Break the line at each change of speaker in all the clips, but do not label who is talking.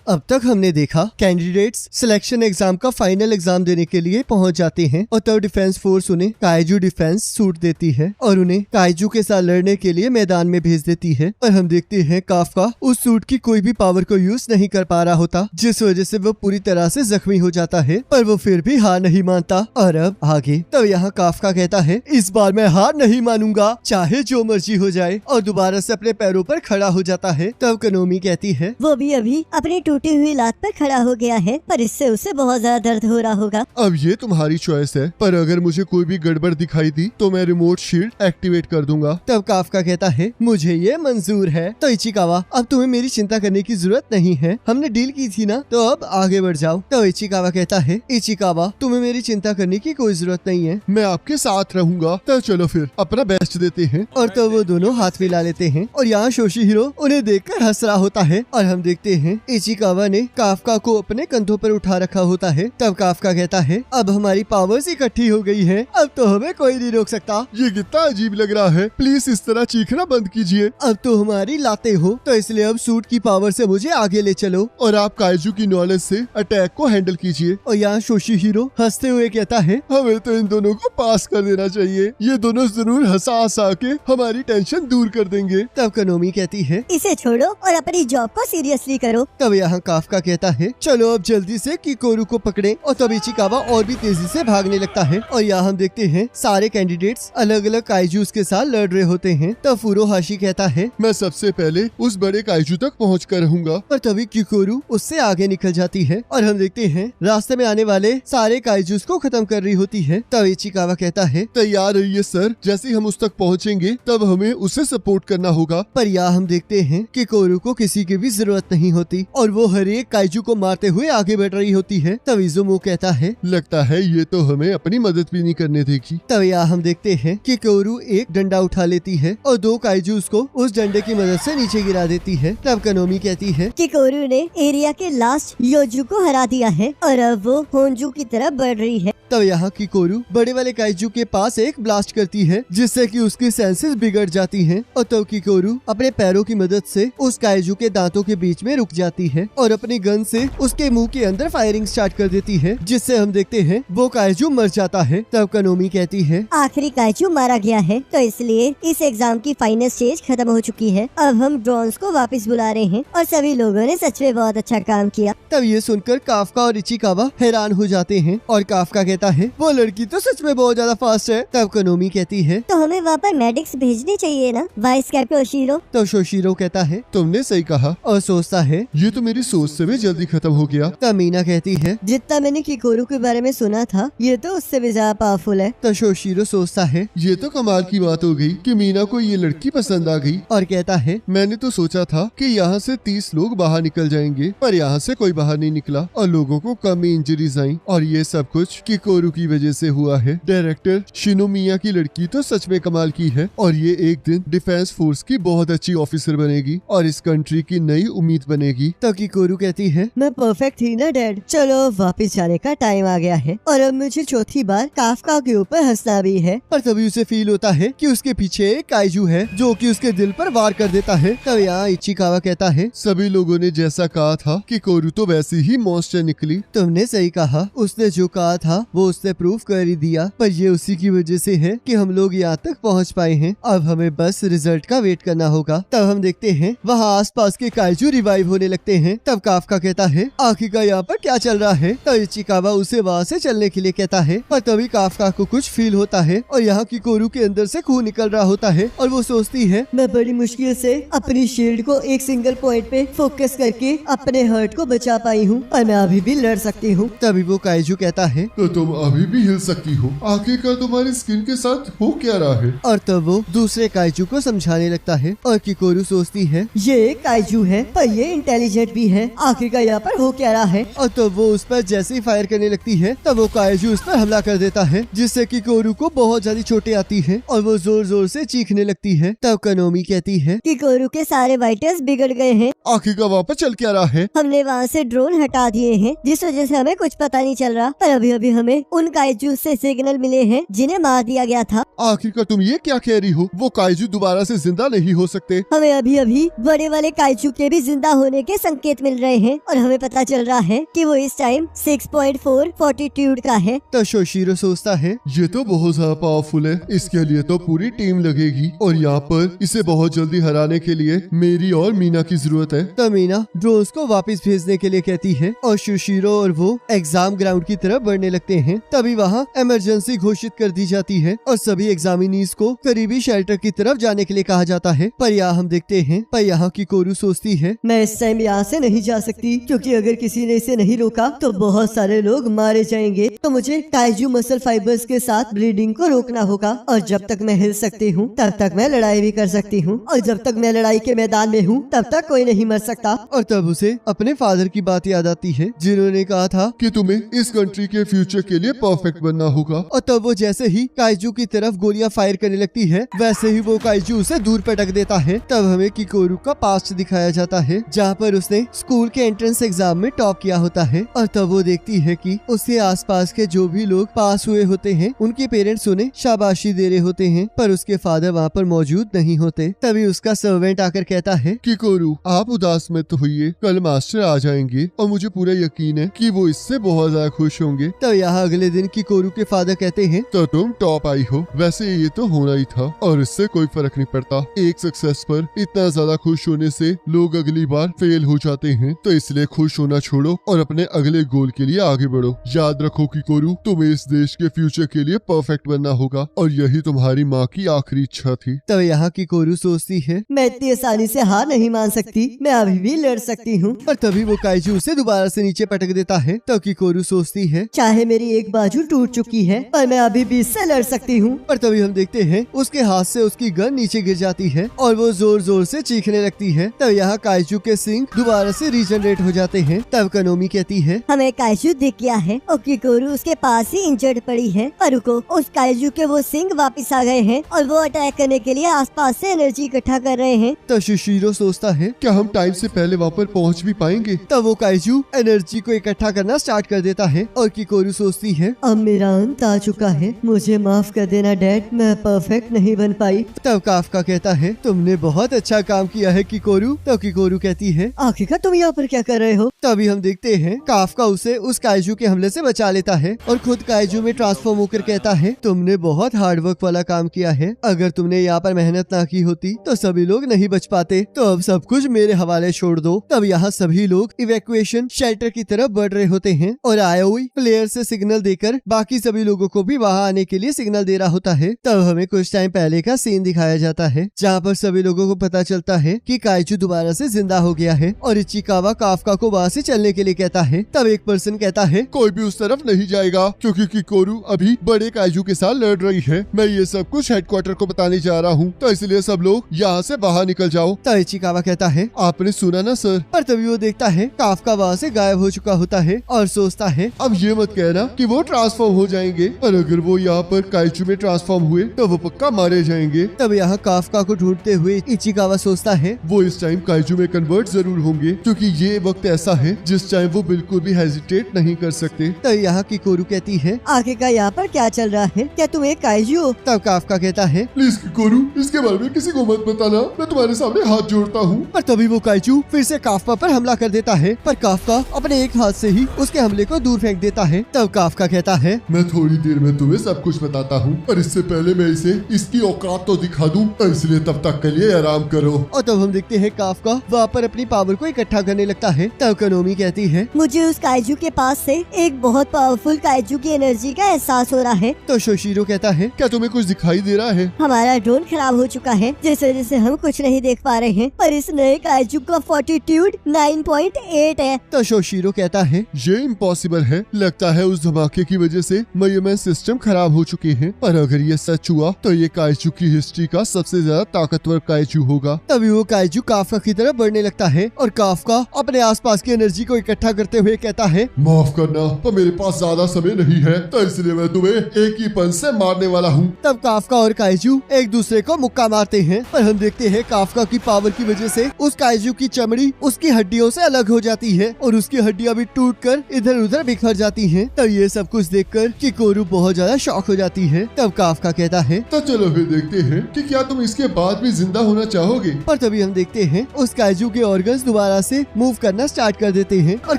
अब तक हमने देखा कैंडिडेट्स सिलेक्शन एग्जाम का फाइनल एग्जाम देने के लिए पहुंच जाते हैं और तब डिफेंस फोर्स उन्हें काइजू डिफेंस सूट देती है और उन्हें काइजू के साथ लड़ने के लिए मैदान में भेज देती है। और हम देखते हैं काफका उस सूट की कोई भी पावर को यूज नहीं कर पा रहा होता, जिस वजह से वो पूरी तरह से जख्मी हो जाता है, पर वो फिर भी हार नहीं मानता। और अब आगे तब यहाँ काफका कहता है, इस बार मैं हार नहीं मानूंगा, चाहे जो मर्जी हो जाए, और दोबारा से अपने पैरों पर खड़ा हो जाता है। तब कनोमी कहती है,
वो भी अभी अपनी टूटी हुई लात पर खड़ा हो गया है, पर इससे उसे बहुत ज्यादा दर्द हो रहा होगा।
अब ये तुम्हारी चॉइस है, पर अगर मुझे कोई भी गड़बड़ दिखाई दी तो मैं रिमोट शील्ड एक्टिवेट कर दूंगा।
तब काफका कहता है, मुझे ये मंजूर है। तो इचिकावा, अब तुम्हें मेरी चिंता करने की जरूरत नहीं है, हमने डील की थी ना, तो अब आगे बढ़ जाओ। तो इचिकावा कहता है, इचिकावा तुम्हें मेरी चिंता करने की कोई जरूरत नहीं है,
मैं आपके साथ रहूंगा। तो चलो फिर अपना बेस्ट देते हैं।
और तो वो दोनों हाथ मिला लेते हैं और यहाँ शोशिहिरो उन्हें देखकर हंस रहा होता है। और हम देखते हैं इचिकावा ने काफका को अपने कंधों पर उठा रखा होता है। तब काफका कहता है, अब हमारी पावर्स इकट्ठी हो गई है, अब तो हमें कोई नहीं रोक सकता।
ये कितना अजीब लग रहा है, प्लीज इस तरह चीखना बंद कीजिए।
अब तो हमारी लाते हो, तो इसलिए अब सूट की पावर से मुझे आगे ले चलो
और आप काइजू की नॉलेज से अटैक को हैंडल कीजिए।
और यहाँ शोशिहिरो हंसते हुए कहता है,
हमें तो इन दोनों को पास कर देना चाहिए, ये दोनों जरूर हंसा हंसा के हमारी टेंशन दूर कर देंगे।
तब कनोमी कहती है,
इसे छोड़ो और अपनी जॉब को सीरियसली करो।
तब यहाँ काफका कहता है, चलो अब जल्दी से किकोरू को पकड़े। और तब इचिकावा और भी तेजी से भागने लगता है। और यहाँ हम देखते हैं सारे कैंडिडेट्स अलग अलग काइजूस के साथ लड़ रहे होते हैं। तब फुरोहाशी कहता है,
मैं सबसे पहले उस बड़े काइजू तक पहुँच कर रहूंगा।
और तभी किकोरू उससे आगे निकल जाती है और हम देखते हैं रास्ते में आने वाले सारे काइजूस को खत्म कर रही होती है। तब इचिकावा कहता है,
तैयार रहिए सर, जैसे ही हम उस तक पहुँचेंगे तब हमें उसे सपोर्ट करना होगा।
पर यहाँ हम देखते हैं कि कोरू को किसी की भी जरूरत नहीं होती और वो हर एक काइजू को मारते हुए आगे बढ़ रही होती है। तब इजुमो कहता है,
लगता है ये तो हमें अपनी मदद भी नहीं करने देगी।
तब यहाँ हम देखते हैं कि कोरू एक डंडा उठा लेती है और दो काइजूस को उस डंडे की मदद से नीचे गिरा देती है। तब कनोमी कहती है
कि कोरू ने एरिया के लास्ट योजू को हरा दिया है और अब वो होंजू की तरफ बढ़ रही है।
तब यहाँ की कोरू बड़े वाले काइजू के पास एक ब्लास्ट करती है, जिससे कि उसकी सेंसेस बिगड़ जाती हैं। और तब की कोरू अपने पैरों की मदद से उस काइजू के दांतों के बीच में रुक जाती है और अपनी गन से उसके मुंह के अंदर फायरिंग स्टार्ट कर देती है, जिससे हम देखते हैं वो काइजू मर जाता है। तब कनोमी कहती है,
आखिरी काइजू मारा गया है, तो इसलिए इस एग्जाम की फाइनल स्टेज खत्म हो चुकी है। अब हम ड्रोन्स को वापस बुला रहे हैं और सभी लोगों ने सच में बहुत अच्छा काम किया।
तब ये सुनकर काफका और इचिकावा हैरान हो जाते हैं और काफका कहता है, वो लड़की तो सच में बहुत ज्यादा फास्ट है। तब कनोमी कहती है,
तो हमें वहाँ पर मेडिक्स भेजने चाहिए ना, वाइस कैप्टन ओशिरो।
तब शोशिरो कहता है,
तुमने सही कहा,
और सोचता है,
ये तो मेरी सोच से भी जल्दी खत्म हो गया।
तब मीना कहती है,
जितना मैंने किकोरू के बारे में सुना था, ये तो उससे भी ज्यादा पावरफुल है।
तब शोशिरो सोचता है,
ये तो कमाल की बात हो गई कि मीना को ये लड़की पसंद आ गई।
और कहता है,
मैंने तो सोचा था कि यहाँ से 30 लोग बाहर निकल जाएंगे, पर यहाँ से कोई बाहर नहीं निकला और लोगों को कम ही इंजरीज आई, और ये सब कुछ किकोरू की वजह से हुआ है। डायरेक्टर शिनोमिया की लड़की तो सच में कमाल की है और ये एक दिन डिफेंस फोर्स की बहुत अच्छी ऑफिसर बनेगी और इस कंट्री की नई उम्मीद बनेगी।
तब किकोरू कहती है,
मैं परफेक्ट थी ना डैड, चलो वापस जाने का टाइम आ गया है और अब मुझे चौथी बार काफका के ऊपर हंसना भी है।
पर तभी उसे फील होता है कि उसके पीछे एक काइजू है जो कि उसके दिल पर वार कर देता है। तब यहाँ इचिकावा कहता है,
सभी लोगों ने जैसा कहा था कि कोरू तो वैसी ही मॉन्स्टर निकली।
तुमने सही कहा, उसने जो कहा था वो उसने प्रूव कर ही दिया, पर ये उसी की वजह से है कि हम लोग यहाँ तक पहुँच पाए हैं। अब हमें बस रिजल्ट का वेट करना होगा। तब हम देखते हैं वहाँ आसपास के काइजू रिवाइव होने लगते हैं। तब काफका कहता है, आखिरकार यहाँ पर क्या चल रहा है। तब इचिकावा उसे वहाँ से चलने के लिए कहता है, पर तभी काफका को कुछ फील होता है और यहाँ की कोरू के अंदर से खून निकल रहा होता है और वो सोचती है,
मैं बड़ी मुश्किल से अपनी शील्ड को एक सिंगल पॉइंट पे फोकस करके अपने हर्ट को बचा पाई हूँ और मैं अभी भी लड़ सकती हूँ।
तभी वो काइजू कहता है,
तो तुम अभी भी हिल सकती हो, आखिरकार तुम्हारी स्किन के साथ हो क्या रहा है।
और तब वो दूसरे काइजू को समझाने लगता है और किकोरू सोचती है,
ये काइजू है पर ये इंटेलिजेंट भी है, आखिरकार यहाँ पर हो क्या रहा है।
और तब वो उस पर जैसे ही फायर करने लगती है तब वो काइजू उस पर हमला कर देता है, जिससे कि कोरू को बहुत ज्यादा चोटें आती है और वो जोर जोर से चीखने लगती है। तब कनोमी कहती है
कि कोरू के सारे वाइटर्स बिगड़ गए हैं,
आखिरकार वापस चल क्या रहा है।
हमने वहाँ से ड्रोन हटा दिए हैं जिस वजह से हमें कुछ पता नहीं चल रहा, पर अभी अभी हमें उन काइजू से सिग्नल मिले हैं जिन्हें मार दिया गया था।
आखिरकार तुम ये क्या कह रही हो, वो काइजू दोबारा से जिंदा नहीं हो सकते।
हमें अभी अभी बड़े वाले काइजू के भी जिंदा होने के संकेत संकेत मिल रहे हैं और हमें पता चल रहा है कि वो इस टाइम 6.4 फॉर्टिट्यूड का है।
तो शोशिरो सोचता है
ये तो बहुत ज्यादा पावरफुल है, इसके लिए तो पूरी टीम लगेगी और यहाँ पर इसे बहुत जल्दी हराने के लिए मेरी और मीना की जरूरत है।
तो मीना ड्रोन्स को वापस भेजने के लिए कहती है और शोशिरो और वो एग्जाम ग्राउंड की तरफ बढ़ने लगते हैं। तभी वहाँ इमरजेंसी घोषित कर दी जाती है और सभी एग्जामिनीज को करीबी शेल्टर की तरफ जाने के लिए कहा जाता है। पर यहाँ हम देखते हैं पर यहाँ की कोरू सोचती है
मैं इस टाइम यहाँ से नहीं जा सकती, क्योंकि अगर किसी ने इसे नहीं रोका तो बहुत सारे लोग मारे जाएंगे। तो मुझे काइजू मसल फाइबर्स के साथ ब्लीडिंग को रोकना होगा और जब तक मैं हिल सकती हूँ तब तक मैं लड़ाई भी कर सकती हूँ और जब तक मैं लड़ाई के मैदान में हूँ तब तक कोई नहीं मर सकता।
और तब उसे अपने फादर की बात याद आती है जिन्होंने कहा था
कि तुम्हें इस कंट्री के फ्यूचर के लिए परफेक्ट बनना होगा।
और तब वो जैसे ही काइजू की तरफ गोलियां फायर करने लगती है वैसे ही वो काइजू उसे दूर पटक देता है। तब हमें किकोरू का पास्ट दिखाया जाता है जहाँ पर उसने स्कूल के एंट्रेंस एग्जाम में टॉप किया होता है। और तब वो देखती है कि उसके आसपास के जो भी लोग पास हुए होते हैं उनके पेरेंट्स उन्हें शाबाशी दे रहे होते हैं, पर उसके फादर वहाँ पर मौजूद नहीं होते। तभी उसका सर्वेंट आकर कहता है
किकोरू आप उदास मत होइए, कल मास्टर आ जाएंगे और मुझे पूरा यकीन है कि वो इससे बहुत ज्यादा खुश होंगे।
तब यहाँ अगले दिन किकोरू के फादर कहते हैं
तो तुम टॉप आई हो, वैसे ये तो होना ही था और इससे कोई फर्क नहीं पड़ता। एक सक्सेस पर इतना ज्यादा खुश होने से लोग अगली बार फेल हो जाते हैं, तो इसलिए खुश होना छोड़ो और अपने अगले गोल के लिए आगे बढ़ो। याद रखो किकोरू तुम्हें इस देश के फ्यूचर के लिए परफेक्ट बनना होगा और यही तुम्हारी माँ की आखिरी इच्छा थी।
तब यहाँ किकोरू सोचती है
मैं इतनी आसानी से हार नहीं मान सकती, मैं अभी भी लड़ सकती हूँ।
पर तभी वो काइजू उसे दोबारा से नीचे पटक देता है। तो किकोरू सोचती है
चाहे मेरी एक बाजू टूट चुकी है पर मैं अभी भी इससे लड़ सकती हूँ।
पर तभी हम देखते हैं उसके हाथ से उसकी गन नीचे गिर जाती है और वो जोर जोर से चीखने लगती है। तब यहाँ काइजू के सिंग दोबारा से रीजनरेट हो जाते हैं। तब कनोमी कहती है
हमें काइजू दिख गया है और किकोरू उसके पास ही इंजर्ड पड़ी है, पर रुको उस काइजू के वो सिंग वापस आ गए हैं और वो अटैक करने के लिए आसपास से एनर्जी इकट्ठा कर रहे हैं।
तो शुशिरो सोचता है
क्या हम टाइम से पहले वहाँ पर पहुँच भी पाएंगे?
तब वो काइजू एनर्जी को इकट्ठा करना स्टार्ट कर देता है और किकोरू सोचती है
अब मेरा अंत आ चुका है, मुझे माफ कर देना डैड, मैं परफेक्ट नहीं बन पाई।
तब काफका कहता है तुमने बहुत अच्छा काम किया है किकोरू। तो किकोरू कहती है
आखिरकार तुम यहाँ पर क्या कर रहे हो?
तभी हम देखते हैं काफका उसे उस काइजू के हमले से बचा लेता है और खुद काइजू में ट्रांसफॉर्म होकर कहता है तुमने बहुत हार्डवर्क वाला काम किया है, अगर तुमने यहाँ पर मेहनत ना की होती तो सभी लोग नहीं बच पाते, तो अब सब कुछ मेरे हवाले छोड़ दो। तब यहाँ सभी लोग इवैक्यूएशन शेल्टर की तरफ बढ़ रहे होते हैं और आयोई प्लेयर से सिग्नल देकर बाकी सभी लोगों को भी वहाँ आने के लिए सिग्नल दे रहा होता है। तब हमें कुछ टाइम पहले का सीन दिखाया जाता है जहाँ पर सभी लोगों को पता चलता है कि काइजू दोबारा से जिंदा हो गया है और इचिकावा काफका को वहाँ से चलने के लिए कहता है। तब एक पर्सन कहता है
कोई भी उस तरफ नहीं जाएगा क्योंकि किकोरू अभी बड़े काइजू के साथ लड़ रही है। मैं ये सब कुछ हेडक्वार्टर को बताने जा रहा हूँ, तो इसलिए सब लोग यहाँ से बाहर निकल जाओ।
तब इचिकावा कहता है
आपने सुना ना सर?
पर तभी वो देखता है काफका वहाँ से गायब हो चुका होता है और सोचता है
अब ये मत कहना कि वो ट्रांसफॉर्म हो जाएंगे, और अगर वो यहाँ पर काइजू में ट्रांसफॉर्म हुए तो वो पक्का मारे जाएंगे।
तब यहाँ काफका को ढूंढते हुए इचिकावा सोचता है
वो इस टाइम काइजू में कन्वर्ट जरूर होंगे, क्योंकि ये वक्त ऐसा है जिस टाइम वो बिल्कुल भी हेजिटेट नहीं कर सकते।
तब यहाँ किकोरू कहती है
आखिरकार यहाँ पर क्या चल रहा है, क्या तुम एक काइजू हो?
तब काफका कहता है
प्लीज किकोरू इसके बारे में किसी को मत बताना, मैं तुम्हारे सामने हाथ जोड़ता हूँ।
पर तभी वो काइजू फिर से काफका पर हमला कर देता है, पर काफका अपने एक हाथ से ही उसके हमले को दूर फेंक देता है। तब काफका कहता है
मैं थोड़ी देर में तुम्हें सब कुछ बताता हूँ, पर इससे पहले मैं इसे इसकी औकात तो दिखा दूँ, इसलिए तब तक के लिए आराम करो।
और तब हम देखते हैं काफका वहाँ पर अपनी पावर को इकट्ठा करने लगता है। तब कनोमी कहती है
मुझे उस काइजू के पास से एक बहुत पावरफुल काइजू की एनर्जी का एहसास हो रहा है।
तो शोशिरो कहता है
क्या तुम्हें कुछ दिखाई दे रहा है?
हमारा ड्रोन खराब हो चुका है जिस वजह से हम कुछ नहीं देख पा रहे हैं, पर इस नए काइजू का फॉर्टिट्यूड 9.8 है।
तो शोशिरो कहता है
ये इम्पॉसिबल है, लगता है उस धमाके की वजह से मेजरमेंट सिस्टम खराब हो चुके हैं, पर अगर ये सच हुआ तो ये काइजू की हिस्ट्री का सबसे ज्यादा ताकतवर काइजू होगा।
तभी वो काइजू काफका की तरफ बढ़ने लगता है और काफका अपने आसपास की एनर्जी को इकट्ठा करते हुए कहता है
माफ करना, पर मेरे पास ज्यादा समय नहीं है, तो इसलिए मैं तुम्हें एक ही पंच से मारने वाला हूँ।
तब काफका और काइजू एक दूसरे को मुक्का मारते हैं, पर हम देखते हैं काफका की पावर की वजह से उस काइजू की चमड़ी उसकी हड्डियों से अलग हो जाती है और उसकी हड्डियां भी टूटकर इधर उधर बिखर जाती हैं। तब ये सब कुछ देखकर किकोरू बहुत ज्यादा शॉक हो जाती है। तब काफका कहता है
तो चलो फिर देखते हैं कि क्या तुम इसके बाद भी जिंदा होना चाहोगे।
पर तभी हम देखते हैं उस काइजू के ऑर्गन्स दोबारा यहाँ से मूव करना स्टार्ट कर देते हैं और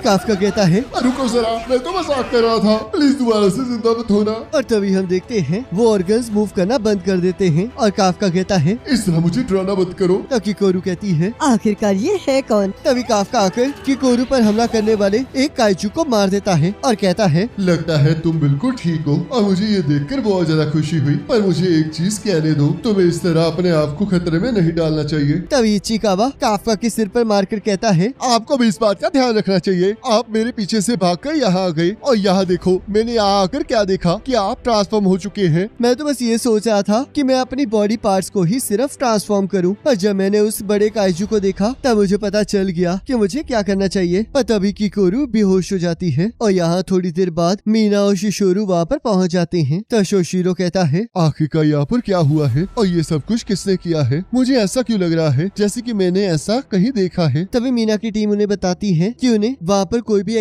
काफका कहता है
रुको जरा, मैं तो मजाक कर रहा था, प्लीज दोबारा से जिंदा मत होना।
और तभी हम देखते हैं वो ऑर्गन्स मूव करना बंद कर देते हैं और काफका कहता है
इस तरह मुझे डराना मत करो।
तो किकोरू कहती है
आखिरकार ये है कौन?
तभी काफका आकर किकोरू पर हमला करने वाले एक काइजू को मार देता है और कहता है
लगता है तुम बिल्कुल ठीक हो और मुझे ये देखकर बहुत ज्यादा खुशी हुई, पर मुझे एक चीज कहने दो, तुम्हें इस तरह अपने आप को खतरे में नहीं डालना चाहिए।
तभी इचिकावा काफका के सिर पर मारकर कहता है
आपको भी इस बात का ध्यान रखना चाहिए। आप मेरे पीछे से भागकर यहाँ आ गए और यहाँ देखो मैंने यहाँ आकर क्या देखा कि आप ट्रांसफॉर्म हो चुके हैं।
मैं तो बस ये सोच रहा था कि मैं अपनी बॉडी पार्ट्स को ही सिर्फ ट्रांसफॉर्म करूं, पर जब मैंने उस बड़े काइजू को देखा तब मुझे पता चल गया कि मुझे क्या करना चाहिए। पर तभी किकोरू बेहोश हो जाती है और यहाँ थोड़ी देर बाद मीना और शिशोरू वहाँ पर पहुँच जाते हैं। तो शोशिरो कहता है
आखिरकार यहाँ पर क्या हुआ है और ये सब कुछ किसने किया है? मुझे ऐसा क्यों लग रहा है जैसे कि मैंने ऐसा कहीं देखा है।
तभी मीना की टीम उन्हें बताती है कि उन्हें वहाँ पर कोई भी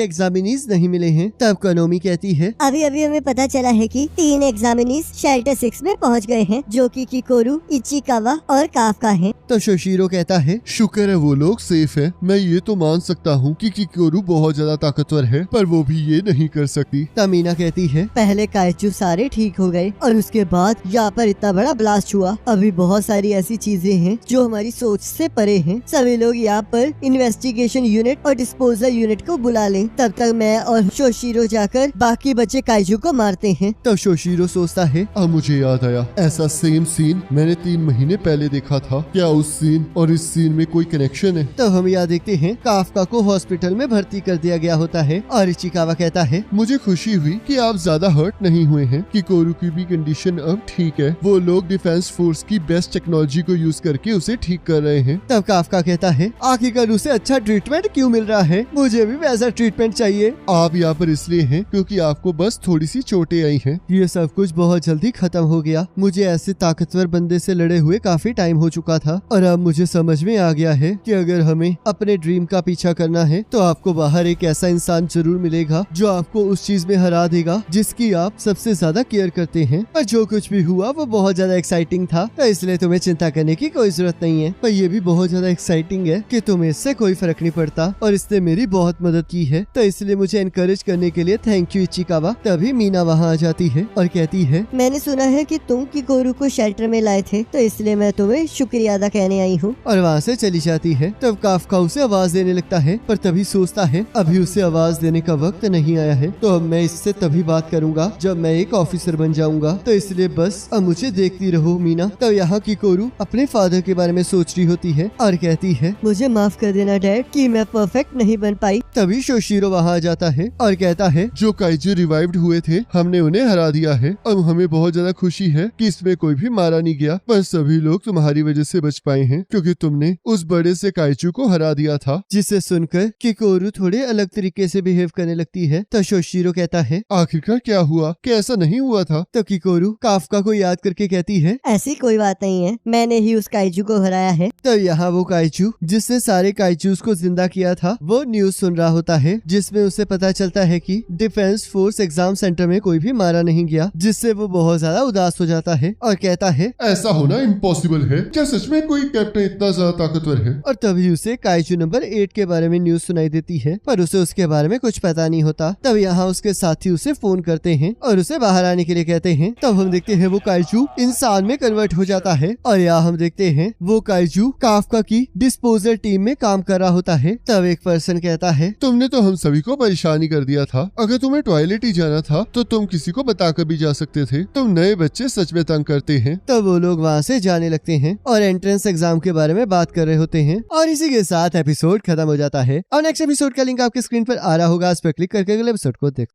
एग्जामिनीज नहीं मिले हैं। तब कनोमी कहती है
अभी अभी हमें पता चला है कि 3 एग्जामिनीज शेल्टर 6 में पहुंच गए हैं, जो कि किकोरू, इचिकावा और काफका हैं।
तो शोशिरो कहता है
शुक्र है वो लोग सेफ है। मैं ये तो मान सकता हूँ कि किकोरू बहुत ज्यादा ताकतवर है, पर वो भी ये नहीं कर सकती।
तब मीना कहती है
पहले काइजू सारे ठीक हो गए और उसके बाद यहाँ पर इतना बड़ा ब्लास्ट हुआ। अभी बहुत सारी ऐसी चीजें हैं जो हमारी सोच से परे हैं। सभी लोग यहाँ पर इन्वेस्टिगेशन यूनिट और डिस्पोजल यूनिट को बुला लें। तब तक मैं और शोशिरो जाकर बाकी बचे काइजू को मारते हैं।
तब शोशिरो सोचता है
अब मुझे याद आया, ऐसा सेम सीन मैंने 3 महीने पहले देखा था। क्या उस सीन और इस सीन में कोई कनेक्शन है?
तब हम यहाँ देखते हैं काफका को हॉस्पिटल में भर्ती कर दिया गया होता है और इचिकावा कहता है
मुझे खुशी हुई कि आप ज्यादा हर्ट नहीं हुए हैं। किकोरू की भी कंडीशन अब ठीक है। वो लोग डिफेंस फोर्स की बेस्ट टेक्नोलॉजी को यूज करके उसे ठीक कर रहे हैं।
तब काफका कहता है आखिरकार उसे अच्छा ट्रीटमेंट क्यों मिल रहा है? मुझे भी वैसा ट्रीटमेंट चाहिए।
आप यहाँ पर इसलिए हैं क्योंकि आपको बस थोड़ी सी चोटें आई हैं।
ये सब कुछ बहुत जल्दी खत्म हो गया। मुझे ऐसे ताकतवर बंदे से लड़े हुए काफी टाइम हो चुका था और अब मुझे समझ में आ गया है कि अगर हमें अपने ड्रीम का पीछा करना है तो आपको बाहर एक ऐसा इंसान जरूर मिलेगा जो आपको उस चीज में हरा देगा जिसकी आप सबसे ज्यादा केयर करते हैं। पर जो कुछ भी हुआ वो बहुत ज्यादा एक्साइटिंग था, तो इसलिए तुम्हें चिंता करने की कोई जरूरत नहीं है। पर ये भी बहुत ज्यादा एक्साइटिंग है कि तुम्हें इससे कोई फर्क नहीं पड़ता और इसने मेरी बहुत मदद की है, तो इसलिए मुझे एनकरेज करने के लिए थैंक यू इचिकावा। तभी मीना वहाँ आ जाती है और कहती है
मैंने सुना है कि तुम किकोरू को शेल्टर में लाए थे, तो इसलिए मैं तुम्हें शुक्रिया अदा कहने आई हूँ।
और वहाँ से चली जाती है। तब काफका उसे आवाज देने लगता है, पर तभी सोचता है अभी उसे आवाज देने का वक्त नहीं आया है, तो अब मैं इससे तभी बात करूंगा जब मैं एक ऑफिसर बन जाऊंगा, तो इसलिए बस अब मुझे देखती रहो मीना। तब यहाँ किकोरू अपने फादर के बारे में सोच रही होती है और कहती है
मुझे माफ कर देना डैड कि मैं परफेक्ट नहीं बन पाई।
तभी शोशिरो वहाँ आ जाता है और कहता है
जो काइजू रिवाइव्ड हुए थे हमने उन्हें हरा दिया है। अब हमें बहुत ज्यादा खुशी है कि इसमें कोई भी मारा नहीं गया, पर सभी लोग तुम्हारी वजह से बच पाए हैं क्योंकि तुमने उस बड़े से काइजू को हरा दिया था।
जिसे सुनकर किकोरू थोड़े अलग तरीके से बिहेव करने लगती है। तो शोशिरो कहता है
आखिरकार क्या हुआ, क्या ऐसा नहीं हुआ था?
तो किकोरू काफका को याद करके कहती है
ऐसी कोई बात नहीं है, मैंने ही उस काइजू को हराया है।
तो यहाँ वो काइजू जिसने सारे काइजूस को जिंदा किया था वो न्यूज सुन रहा होता है, जिसमें उसे पता चलता है कि डिफेंस फोर्स एग्जाम सेंटर में कोई भी मारा नहीं गया, जिससे वो बहुत ज्यादा उदास हो जाता है और कहता है
ऐसा होना इम्पॉसिबल है। क्या सच में कोई कैप्टन इतना ज्यादा ताकतवर है?
और तभी उसे काइजू नंबर 8 के बारे में न्यूज सुनाई देती है, पर उसे उसके बारे में कुछ पता नहीं होता। तब यहाँ उसके साथी उसे फोन करते हैं और उसे बाहर आने के लिए कहते हैं। तब हम देखते हैं वो काइजू इंसान में कन्वर्ट हो जाता है और यहाँ हम देखते हैं वो काइजू काफका की डिस्पोजल टीम में काम कर रहा होता है। तब एक पर्सन कहता है
तुमने तो हम सभी को परेशानी कर दिया था। अगर तुम्हें टॉयलेट ही जाना था तो तुम किसी को बताकर भी जा सकते थे। तुम नए बच्चे सच में तंग करते हैं।
तब वो लोग वहाँ से जाने लगते हैं और एंट्रेंस एग्जाम के बारे में बात कर रहे होते हैं और इसी के साथ एपिसोड खत्म हो जाता है। और नेक्स्ट एपिसोड का लिंक आपके स्क्रीन पर आ रहा होगा, उस पर क्लिक करके अगले एपिसोड को देख